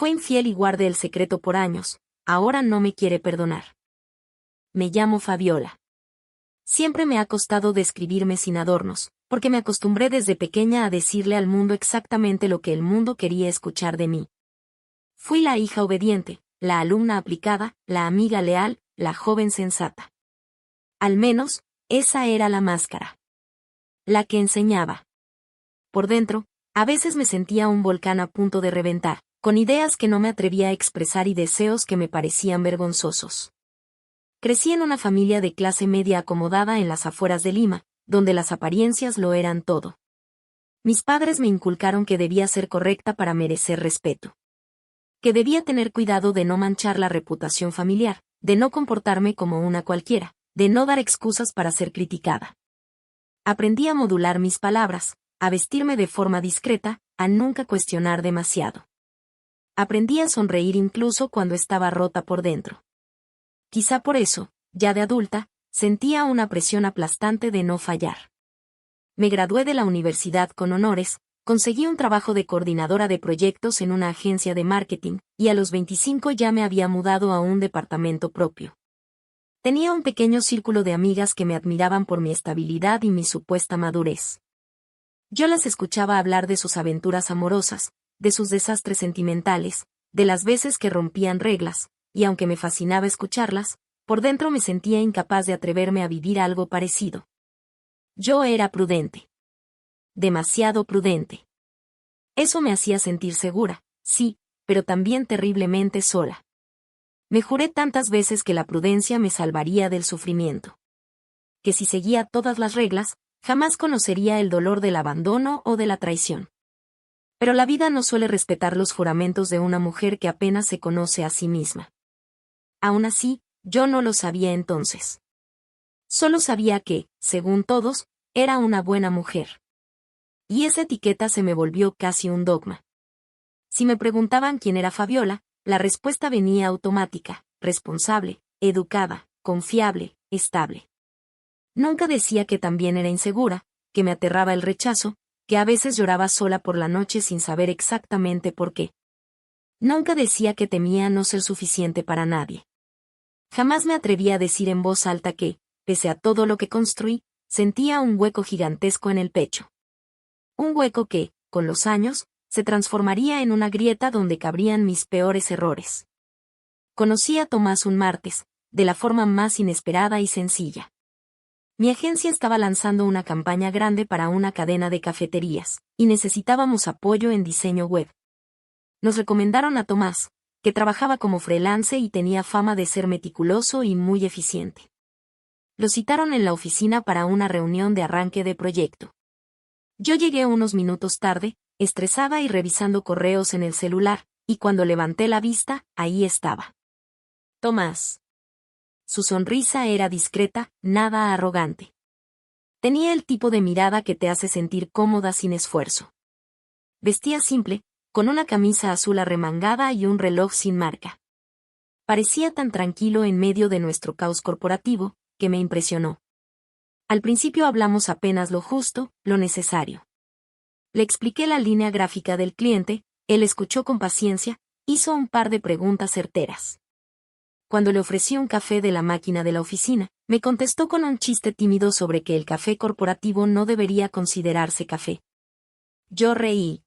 Fue infiel y guardé el secreto por años, ahora no me quiere perdonar. Me llamo Fabiola. Siempre me ha costado describirme sin adornos, porque me acostumbré desde pequeña a decirle al mundo exactamente lo que el mundo quería escuchar de mí. Fui la hija obediente, la alumna aplicada, la amiga leal, la joven sensata. Al menos, esa era la máscara. La que enseñaba. Por dentro, a veces me sentía un volcán a punto de reventar, con ideas que no me atrevía a expresar y deseos que me parecían vergonzosos. Crecí en una familia de clase media acomodada en las afueras de Lima, donde las apariencias lo eran todo. Mis padres me inculcaron que debía ser correcta para merecer respeto. Que debía tener cuidado de no manchar la reputación familiar, de no comportarme como una cualquiera, de no dar excusas para ser criticada. Aprendí a modular mis palabras, a vestirme de forma discreta, a nunca cuestionar demasiado. Aprendí a sonreír incluso cuando estaba rota por dentro. Quizá por eso, ya de adulta, sentía una presión aplastante de no fallar. Me gradué de la universidad con honores, conseguí un trabajo de coordinadora de proyectos en una agencia de marketing, y a los 25 ya me había mudado a un departamento propio. Tenía un pequeño círculo de amigas que me admiraban por mi estabilidad y mi supuesta madurez. Yo las escuchaba hablar de sus aventuras amorosas, de sus desastres sentimentales, de las veces que rompían reglas, y aunque me fascinaba escucharlas, por dentro me sentía incapaz de atreverme a vivir algo parecido. Yo era prudente. Demasiado prudente. Eso me hacía sentir segura, sí, pero también terriblemente sola. Me juré tantas veces que la prudencia me salvaría del sufrimiento. Que si seguía todas las reglas, jamás conocería el dolor del abandono o de la traición. Pero la vida no suele respetar los juramentos de una mujer que apenas se conoce a sí misma. Aún así, yo no lo sabía entonces. Solo sabía que, según todos, era una buena mujer. Y esa etiqueta se me volvió casi un dogma. Si me preguntaban quién era Fabiola, la respuesta venía automática: responsable, educada, confiable, estable. Nunca decía que también era insegura, que me aterraba el rechazo, que a veces lloraba sola por la noche sin saber exactamente por qué. Nunca decía que temía no ser suficiente para nadie. Jamás me atreví a decir en voz alta que, pese a todo lo que construí, sentía un hueco gigantesco en el pecho. Un hueco que, con los años, se transformaría en una grieta donde cabrían mis peores errores. Conocí a Tomás un martes, de la forma más inesperada y sencilla. Mi agencia estaba lanzando una campaña grande para una cadena de cafeterías, y necesitábamos apoyo en diseño web. Nos recomendaron a Tomás, que trabajaba como freelance y tenía fama de ser meticuloso y muy eficiente. Lo citaron en la oficina para una reunión de arranque de proyecto. Yo llegué unos minutos tarde, estresada y revisando correos en el celular, y cuando levanté la vista, ahí estaba. Tomás. Su sonrisa era discreta, nada arrogante. Tenía el tipo de mirada que te hace sentir cómoda sin esfuerzo. Vestía simple, con una camisa azul arremangada y un reloj sin marca. Parecía tan tranquilo en medio de nuestro caos corporativo, que me impresionó. Al principio hablamos apenas lo justo, lo necesario. Le expliqué la línea gráfica del cliente, él escuchó con paciencia, hizo un par de preguntas certeras. Cuando le ofrecí un café de la máquina de la oficina, me contestó con un chiste tímido sobre que el café corporativo no debería considerarse café. Yo reí.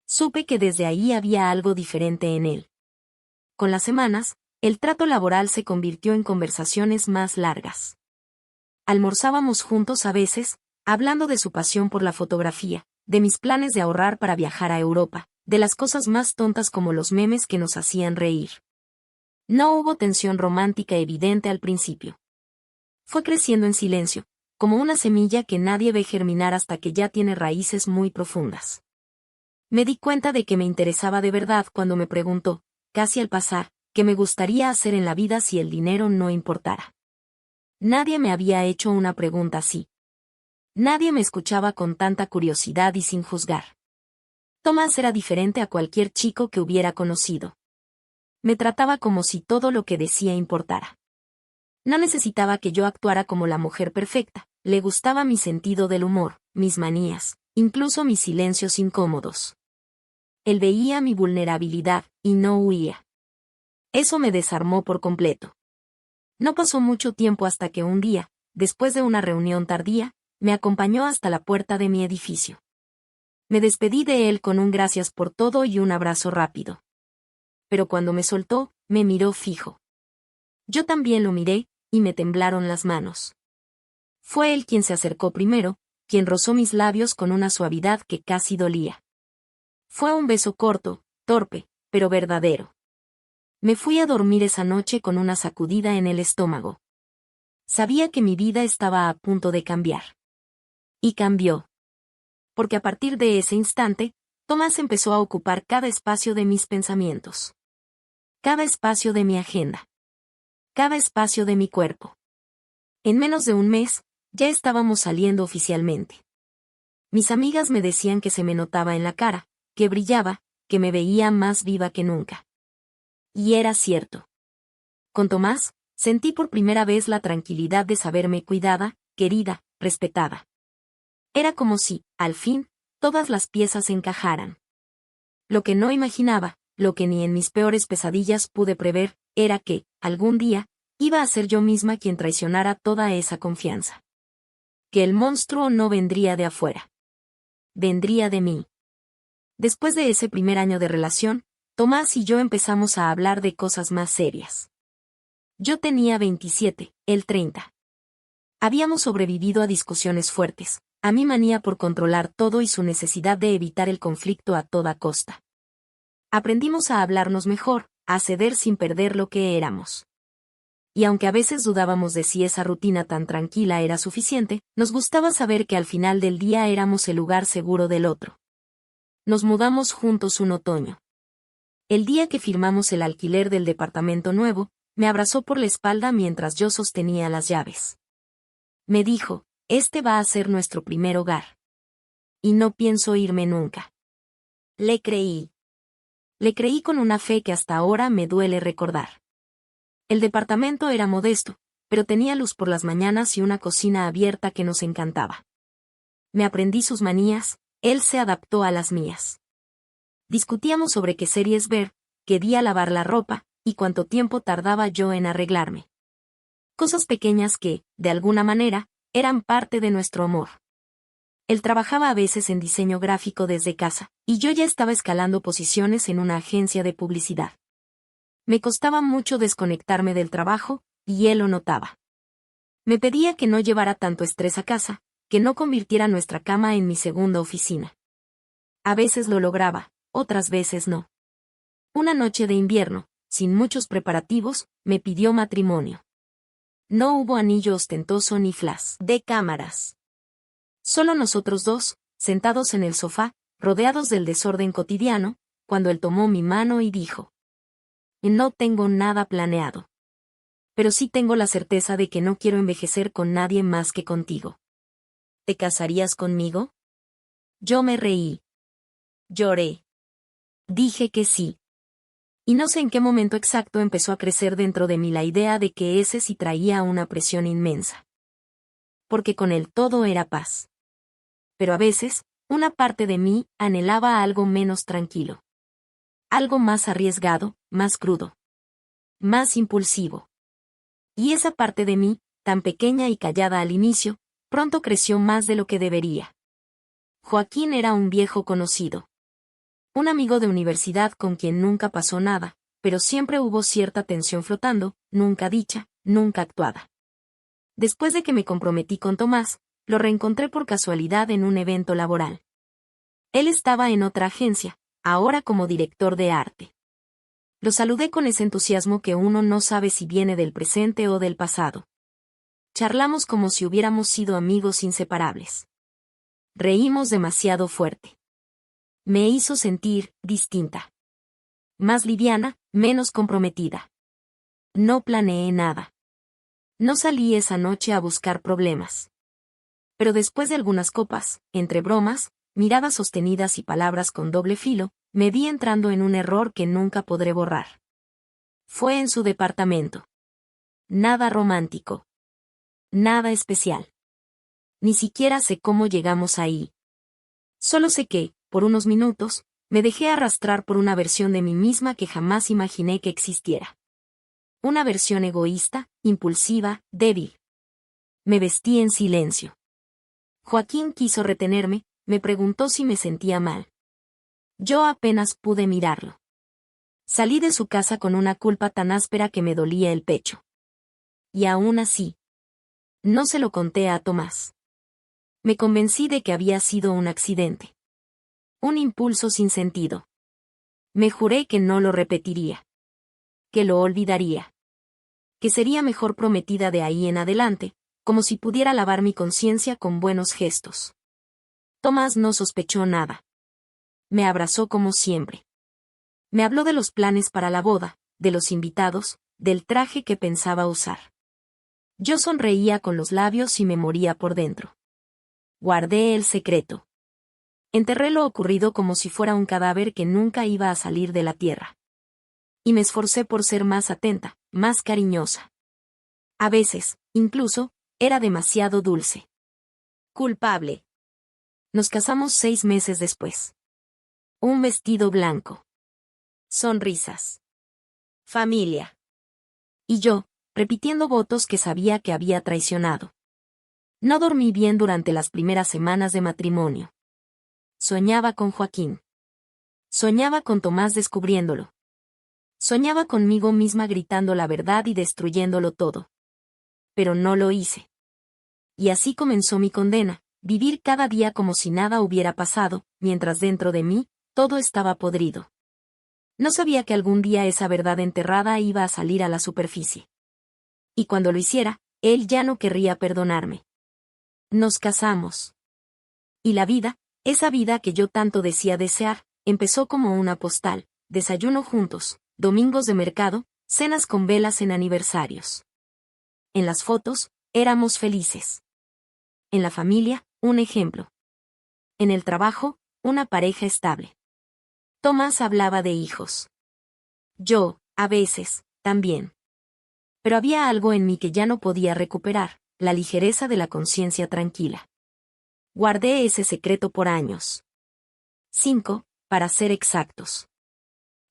Supe que desde ahí había algo diferente en él. Con las semanas, el trato laboral se convirtió en conversaciones más largas. Almorzábamos juntos a veces, hablando de su pasión por la fotografía, de mis planes de ahorrar para viajar a Europa, de las cosas más tontas como los memes que nos hacían reír. No hubo tensión romántica evidente al principio. Fue creciendo en silencio, como una semilla que nadie ve germinar hasta que ya tiene raíces muy profundas. Me di cuenta de que me interesaba de verdad cuando me preguntó, casi al pasar, qué me gustaría hacer en la vida si el dinero no importara. Nadie me había hecho una pregunta así. Nadie me escuchaba con tanta curiosidad y sin juzgar. Tomás era diferente a cualquier chico que hubiera conocido. Me trataba como si todo lo que decía importara. No necesitaba que yo actuara como la mujer perfecta, le gustaba mi sentido del humor, mis manías, incluso mis silencios incómodos. Él veía mi vulnerabilidad, y no huía. Eso me desarmó por completo. No pasó mucho tiempo hasta que un día, después de una reunión tardía, me acompañó hasta la puerta de mi edificio. Me despedí de él con un gracias por todo y un abrazo rápido. Pero cuando me soltó, me miró fijo. Yo también lo miré, y me temblaron las manos. Fue él quien se acercó primero, quien rozó mis labios con una suavidad que casi dolía. Fue un beso corto, torpe, pero verdadero. Me fui a dormir esa noche con una sacudida en el estómago. Sabía que mi vida estaba a punto de cambiar. Y cambió. Porque a partir de ese instante, Tomás empezó a ocupar cada espacio de mis pensamientos. Cada espacio de mi agenda. Cada espacio de mi cuerpo. En menos de un mes, ya estábamos saliendo oficialmente. Mis amigas me decían que se me notaba en la cara, que brillaba, que me veía más viva que nunca. Y era cierto. Con Tomás, sentí por primera vez la tranquilidad de saberme cuidada, querida, respetada. Era como si, al fin, todas las piezas encajaran. Lo que no imaginaba, lo que ni en mis peores pesadillas pude prever, era que, algún día, iba a ser yo misma quien traicionara toda esa confianza. Que el monstruo no vendría de afuera. Vendría de mí. Después de ese primer año de relación, Tomás y yo empezamos a hablar de cosas más serias. Yo tenía 27, él 30. Habíamos sobrevivido a discusiones fuertes, a mi manía por controlar todo y su necesidad de evitar el conflicto a toda costa. Aprendimos a hablarnos mejor, a ceder sin perder lo que éramos. Y aunque a veces dudábamos de si esa rutina tan tranquila era suficiente, nos gustaba saber que al final del día éramos el lugar seguro del otro. Nos mudamos juntos un otoño. El día que firmamos el alquiler del departamento nuevo, me abrazó por la espalda mientras yo sostenía las llaves. Me dijo, este va a ser nuestro primer hogar. Y no pienso irme nunca. Le creí. Le creí con una fe que hasta ahora me duele recordar. El departamento era modesto, pero tenía luz por las mañanas y una cocina abierta que nos encantaba. Me aprendí sus manías, él se adaptó a las mías. Discutíamos sobre qué series ver, qué día lavar la ropa, y cuánto tiempo tardaba yo en arreglarme. Cosas pequeñas que, de alguna manera, eran parte de nuestro amor. Él trabajaba a veces en diseño gráfico desde casa, y yo ya estaba escalando posiciones en una agencia de publicidad. Me costaba mucho desconectarme del trabajo, y él lo notaba. Me pedía que no llevara tanto estrés a casa, que no convirtiera nuestra cama en mi segunda oficina. A veces lo lograba, otras veces no. Una noche de invierno, sin muchos preparativos, me pidió matrimonio. No hubo anillo ostentoso ni flash de cámaras. Solo nosotros dos, sentados en el sofá, rodeados del desorden cotidiano, cuando él tomó mi mano y dijo: no tengo nada planeado. Pero sí tengo la certeza de que no quiero envejecer con nadie más que contigo. ¿Te casarías conmigo? Yo me reí. Lloré. Dije que sí. Y no sé en qué momento exacto empezó a crecer dentro de mí la idea de que ese sí traía una presión inmensa. Porque con él todo era paz. Pero a veces, una parte de mí anhelaba algo menos tranquilo. Algo más arriesgado, más crudo. Más impulsivo. Y esa parte de mí, tan pequeña y callada al inicio, pronto creció más de lo que debería. Joaquín era un viejo conocido. Un amigo de universidad con quien nunca pasó nada, pero siempre hubo cierta tensión flotando, nunca dicha, nunca actuada. Después de que me comprometí con Tomás, lo reencontré por casualidad en un evento laboral. Él estaba en otra agencia, ahora como director de arte. Lo saludé con ese entusiasmo que uno no sabe si viene del presente o del pasado. Charlamos como si hubiéramos sido amigos inseparables. Reímos demasiado fuerte. Me hizo sentir distinta. Más liviana, menos comprometida. No planeé nada. No salí esa noche a buscar problemas. Pero después de algunas copas, entre bromas, miradas sostenidas y palabras con doble filo, me vi entrando en un error que nunca podré borrar. Fue en su departamento. Nada romántico. Nada especial. Ni siquiera sé cómo llegamos ahí. Solo sé que, por unos minutos, Me dejé arrastrar por una versión de mí misma que jamás imaginé que existiera. Una versión egoísta, impulsiva, débil. Me vestí en silencio. Joaquín quiso retenerme, me preguntó si me sentía mal. Yo apenas pude mirarlo. Salí de su casa con una culpa tan áspera que me dolía el pecho. Y aún así, no se lo conté a Tomás. Me convencí de que había sido un accidente. Un impulso sin sentido. Me juré que no lo repetiría. Que lo olvidaría. Que sería mejor prometida de ahí en adelante, como si pudiera lavar mi conciencia con buenos gestos. Tomás no sospechó nada. Me abrazó como siempre. Me habló de los planes para la boda, de los invitados, del traje que pensaba usar. Yo sonreía con los labios y me moría por dentro. Guardé el secreto. Enterré lo ocurrido como si fuera un cadáver que nunca iba a salir de la tierra. Y me esforcé por ser más atenta, más cariñosa. A veces, incluso, era demasiado dulce. Culpable. Nos casamos 6 meses después. Un vestido blanco. Sonrisas. Familia. Y yo, repitiendo votos que sabía que había traicionado. No dormí bien durante las primeras semanas de matrimonio. Soñaba con Joaquín. Soñaba con Tomás descubriéndolo. Soñaba conmigo misma gritando la verdad y destruyéndolo todo. Pero no lo hice. Y así comenzó mi condena, vivir cada día como si nada hubiera pasado, mientras dentro de mí, todo estaba podrido. No sabía que algún día esa verdad enterrada iba a salir a la superficie. Y cuando lo hiciera, él ya no querría perdonarme. Nos casamos. Y la vida, esa vida que yo tanto decía desear, empezó como una postal, desayuno juntos, domingos de mercado, cenas con velas en aniversarios. En las fotos, éramos felices. En la familia, un ejemplo. En el trabajo, una pareja estable. Tomás hablaba de hijos. Yo, a veces, también. Pero había algo en mí que ya no podía recuperar, la ligereza de la conciencia tranquila. Guardé ese secreto por años. 5, para ser exactos.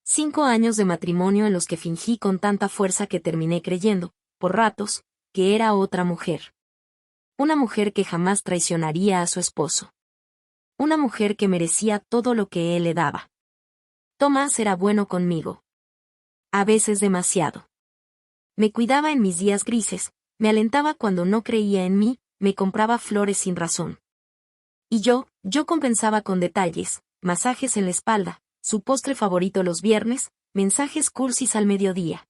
5 años de matrimonio en los que fingí con tanta fuerza que terminé creyendo, por ratos, que era otra mujer. Una mujer que jamás traicionaría a su esposo. Una mujer que merecía todo lo que él le daba. Tomás era bueno conmigo. A veces demasiado. Me cuidaba en mis días grises, me alentaba cuando no creía en mí, me compraba flores sin razón. Y yo compensaba con detalles, masajes en la espalda, su postre favorito los viernes, mensajes cursis al mediodía.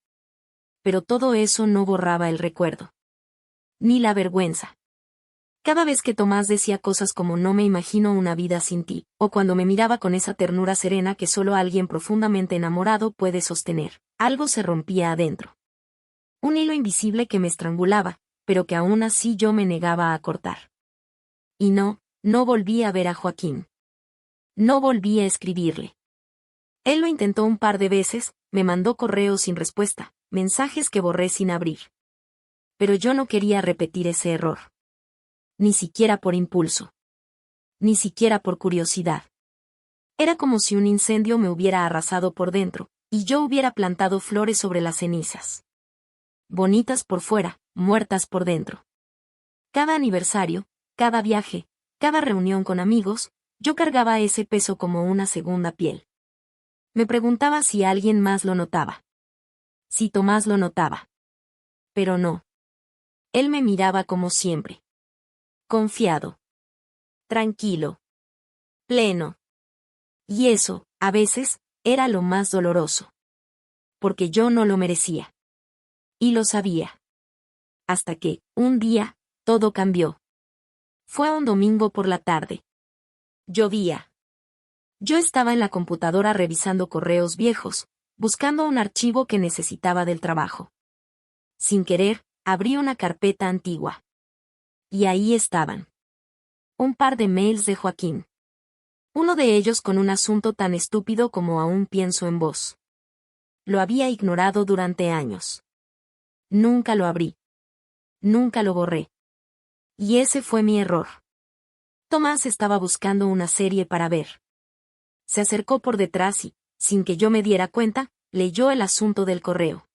Pero todo eso no borraba el recuerdo. Ni la vergüenza. Cada vez que Tomás decía cosas como no me imagino una vida sin ti, o cuando me miraba con esa ternura serena que solo alguien profundamente enamorado puede sostener, algo se rompía adentro. Un hilo invisible que me estrangulaba, pero que aún así yo me negaba a cortar. Y no volví a ver a Joaquín. No volví a escribirle. Él lo intentó un par de veces, me mandó correos sin respuesta, mensajes que borré sin abrir. Pero yo no quería repetir ese error. Ni siquiera por impulso. Ni siquiera por curiosidad. Era como si un incendio me hubiera arrasado por dentro, y yo hubiera plantado flores sobre las cenizas. Bonitas por fuera, muertas por dentro. Cada aniversario, cada viaje, cada reunión con amigos, yo cargaba ese peso como una segunda piel. Me preguntaba si alguien más lo notaba. Si Tomás lo notaba. Pero no. Él me miraba como siempre. Confiado. Tranquilo. Pleno. Y eso, a veces, era lo más doloroso. Porque yo no lo merecía. Y lo sabía. Hasta que, un día, todo cambió. Fue un domingo por la tarde. Llovía. Yo estaba en la computadora revisando correos viejos, buscando un archivo que necesitaba del trabajo. Sin querer, abrí una carpeta antigua. Y ahí estaban. Un par de mails de Joaquín. Uno de ellos con un asunto tan estúpido como aún pienso en voz. Lo había ignorado durante años. Nunca lo abrí. Nunca lo borré. Y ese fue mi error. Tomás estaba buscando una serie para ver. Se acercó por detrás y, sin que yo me diera cuenta, leyó el asunto del correo.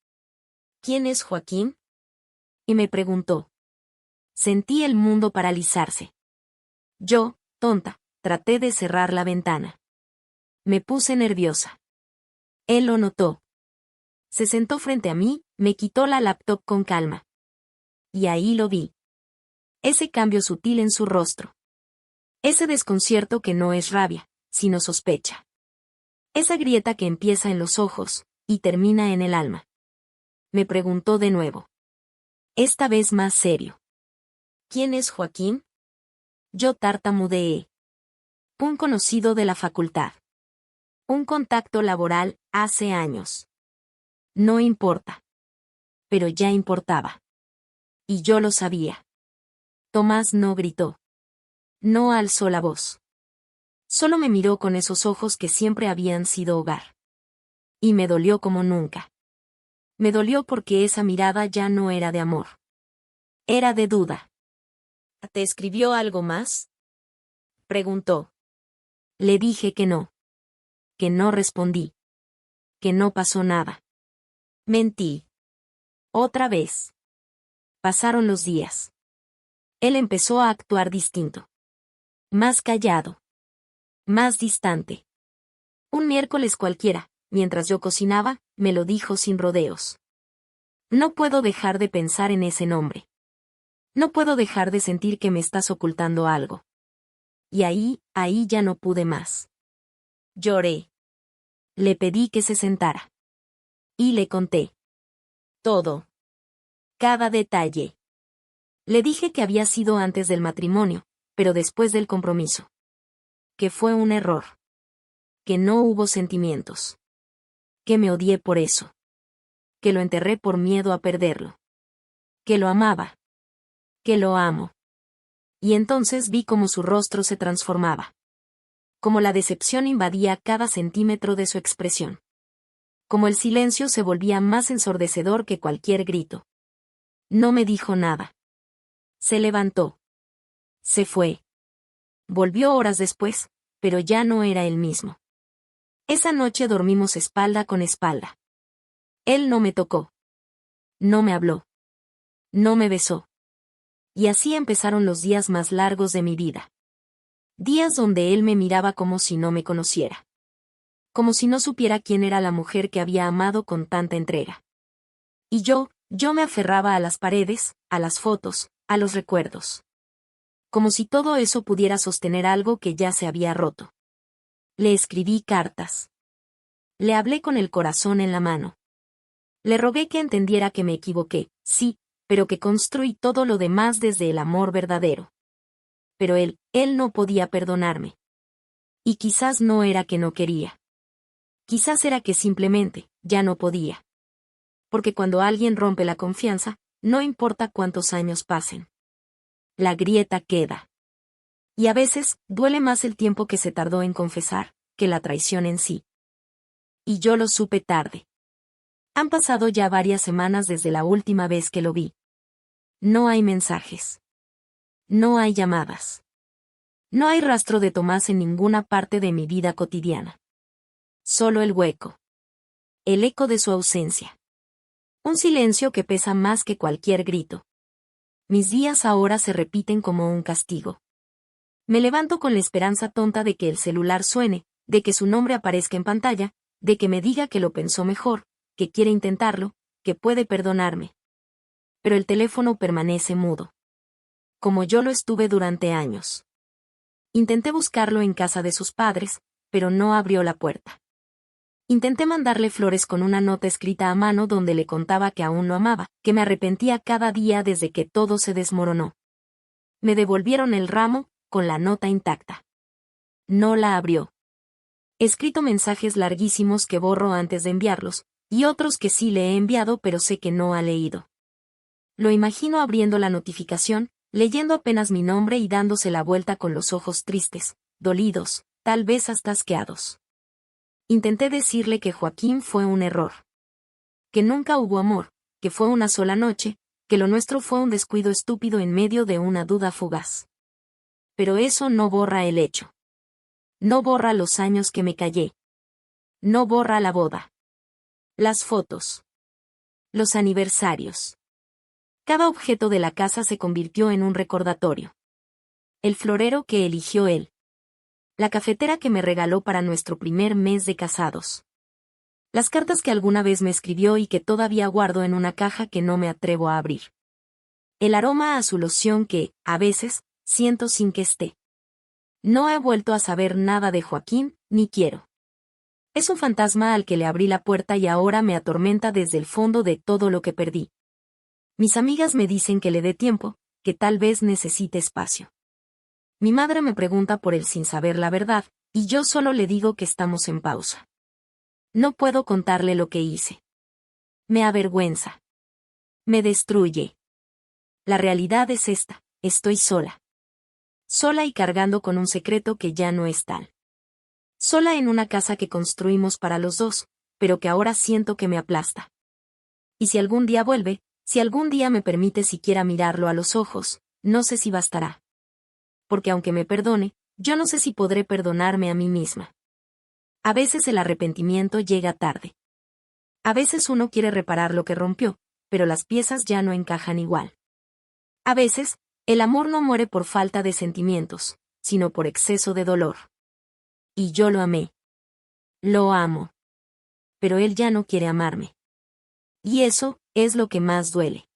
¿Quién es Joaquín? Y me preguntó. Sentí el mundo paralizarse. Yo, tonta, traté de cerrar la ventana. Me puse nerviosa. Él lo notó. Se sentó frente a mí, me quitó la laptop con calma. Y ahí lo vi. Ese cambio sutil en su rostro. Ese desconcierto que no es rabia, sino sospecha. Esa grieta que empieza en los ojos, y termina en el alma. Me preguntó de nuevo. Esta vez más serio. ¿Quién es Joaquín? Yo tartamudeé. Un conocido de la facultad. Un contacto laboral, hace años. No importa. Pero ya importaba. Y yo lo sabía. Tomás no gritó. No alzó la voz. Solo me miró con esos ojos que siempre habían sido hogar. Y me dolió como nunca. Me dolió porque esa mirada ya no era de amor. Era de duda. ¿Te escribió algo más? Preguntó. Le dije que no. Que no respondí. Que no pasó nada. Mentí. Otra vez. Pasaron los días. Él empezó a actuar distinto. Más callado. Más distante. Un miércoles cualquiera, mientras yo cocinaba, me lo dijo sin rodeos. No puedo dejar de pensar en ese nombre. No puedo dejar de sentir que me estás ocultando algo. Y ahí ya no pude más. Lloré. Le pedí que se sentara. Y le conté. Todo. Cada detalle. Le dije que había sido antes del matrimonio, pero después del compromiso. Que fue un error. Que no hubo sentimientos. Que me odié por eso. Que lo enterré por miedo a perderlo. Que lo amaba. Que lo amo. Y entonces vi cómo su rostro se transformaba. Como la decepción invadía cada centímetro de su expresión. Como el silencio se volvía más ensordecedor que cualquier grito. No me dijo nada. Se levantó. Se fue. Volvió horas después, pero ya no era el mismo. Esa noche dormimos espalda con espalda. Él no me tocó. No me habló. No me besó. Y así empezaron los días más largos de mi vida. Días donde él me miraba como si no me conociera. Como si no supiera quién era la mujer que había amado con tanta entrega. Y yo me aferraba a las paredes, a las fotos, a los recuerdos. Como si todo eso pudiera sostener algo que ya se había roto. Le escribí cartas. Le hablé con el corazón en la mano. Le rogué que entendiera que me equivoqué, sí, pero que construí todo lo demás desde el amor verdadero. Pero él no podía perdonarme. Y quizás no era que no quería. Quizás era que simplemente, ya no podía. Porque cuando alguien rompe la confianza, no importa cuántos años pasen. La grieta queda. Y a veces, duele más el tiempo que se tardó en confesar, que la traición en sí. Y yo lo supe tarde. Han pasado ya varias semanas desde la última vez que lo vi. No hay mensajes. No hay llamadas. No hay rastro de Tomás en ninguna parte de mi vida cotidiana. Solo el hueco. El eco de su ausencia. Un silencio que pesa más que cualquier grito. Mis días ahora se repiten como un castigo. Me levanto con la esperanza tonta de que el celular suene, de que su nombre aparezca en pantalla, de que me diga que lo pensó mejor, que quiere intentarlo, que puede perdonarme. Pero el teléfono permanece mudo. Como yo lo estuve durante años. Intenté buscarlo en casa de sus padres, pero no abrió la puerta. Intenté mandarle flores con una nota escrita a mano donde le contaba que aún lo amaba, que me arrepentía cada día desde que todo se desmoronó. Me devolvieron el ramo, con la nota intacta. No la abrió. He escrito mensajes larguísimos que borro antes de enviarlos, y otros que sí le he enviado pero sé que no ha leído. Lo imagino abriendo la notificación, leyendo apenas mi nombre y dándose la vuelta con los ojos tristes, dolidos, tal vez hasta asqueados. Intenté decirle que Joaquín fue un error. Que nunca hubo amor, que fue una sola noche, que lo nuestro fue un descuido estúpido en medio de una duda fugaz. Pero eso no borra el hecho. No borra los años que me callé. No borra la boda. Las fotos. Los aniversarios. Cada objeto de la casa se convirtió en un recordatorio. El florero que eligió él. La cafetera que me regaló para nuestro primer mes de casados. Las cartas que alguna vez me escribió y que todavía guardo en una caja que no me atrevo a abrir. El aroma a su loción que, a veces, siento sin que esté. No he vuelto a saber nada de Joaquín, ni quiero. Es un fantasma al que le abrí la puerta y ahora me atormenta desde el fondo de todo lo que perdí. Mis amigas me dicen que le dé tiempo, que tal vez necesite espacio. Mi madre me pregunta por él sin saber la verdad, y yo solo le digo que estamos en pausa. No puedo contarle lo que hice. Me avergüenza. Me destruye. La realidad es esta, estoy sola. Sola y cargando con un secreto que ya no es tal. Sola en una casa que construimos para los dos, pero que ahora siento que me aplasta. Y si algún día vuelve, si algún día me permite siquiera mirarlo a los ojos, no sé si bastará. Porque aunque me perdone, yo no sé si podré perdonarme a mí misma. A veces el arrepentimiento llega tarde. A veces uno quiere reparar lo que rompió, pero las piezas ya no encajan igual. A veces, el amor no muere por falta de sentimientos, sino por exceso de dolor. Y yo lo amé. Lo amo. Pero él ya no quiere amarme. Y eso es lo que más duele.